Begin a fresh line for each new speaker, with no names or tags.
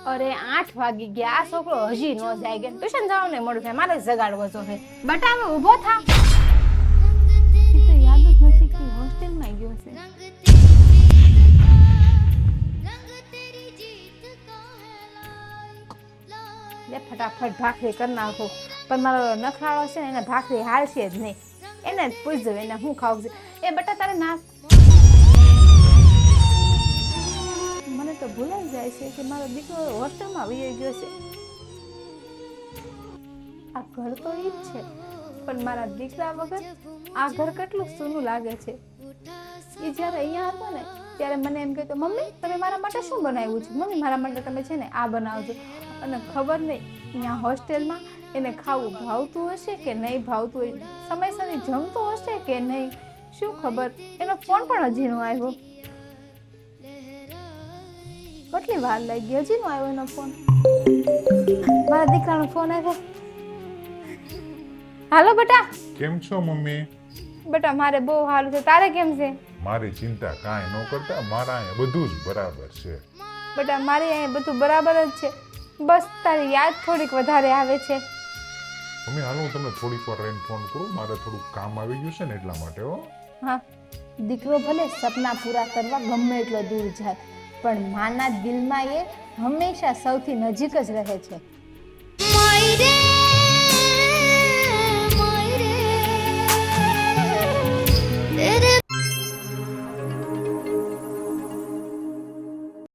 અરે 8 વાગી ગયા, આ છોકરો હજી ન જાય કે ટ્યુશન જવાનું ને મોડું થાય, મારે જગાડવો જો છે. બટા હવે ઊભો થા. ઈ તો યાદ જ નથી કે હોસ્ટેલમાં ગયો છે. લે ફટાફટ ભાખરી કરી નાખો. પણ મારો નખરાળો છે ને એને ભાખરી હાલશે જ નહીં. એને જ પૂછજો એને શું ખાવું છે. એ બટા તારે નાખ. મને તો ભૂલાઈ જાય છે કે મારો દીકરો હોસ્ટેલમાં વહી ગયો છે. આ ઘર તો ઈ જ છે, પણ મારા દીકરા વગર આ ઘર કેટલું સૂનું લાગે છે. એ જ્યારે અહીંયા હતો ને ત્યારે મને એમ કહેતો, મમ્મી તમે મારા માટે શું બનાવ્યું છે? મમ્મી મારા માટે તમે છે ને આ બનાવજો. અને ખબર નહીં અહીંયા હોસ્ટેલમાં એને ખાવું ભાવતું હશે કે નહીં ભાવતું હોય, સમયસર જમતું હશે કે નહીં, શું ખબર. એનો ફોન પણ હજી નો આવ્યો. કેટલી વાર લાગી, હજી નો આવ્યો એનો ફોન. મારા દીકરાનો ફોન આવ્યો. હાલો બેટા.
કેમ છો મમ્મી?
બેટા મારે બહુ સારું છે, તારે કેમ છે?
મારી ચિંતા કાંઈ ન કરતા, મારા અહીંયા બધું જ બરાબર છે.
બેટા મારે અહીંયા બધું બરાબર જ છે, બસ તારી યાદ થોડીક વધારે આવે છે.
મમ્મી હાલ હું તમને થોડીક વાર રહીને ફોન કરું, મારે થોડુંક કામ આવી ગયું છે ને એટલા માટે. હો
હા, દીકરો ભલે સપના પૂરા કરવા ગમે એટલો દૂર જાય, પણ માના દિલમાં એ હંમેશા સૌથી નજીક જ રહે છે.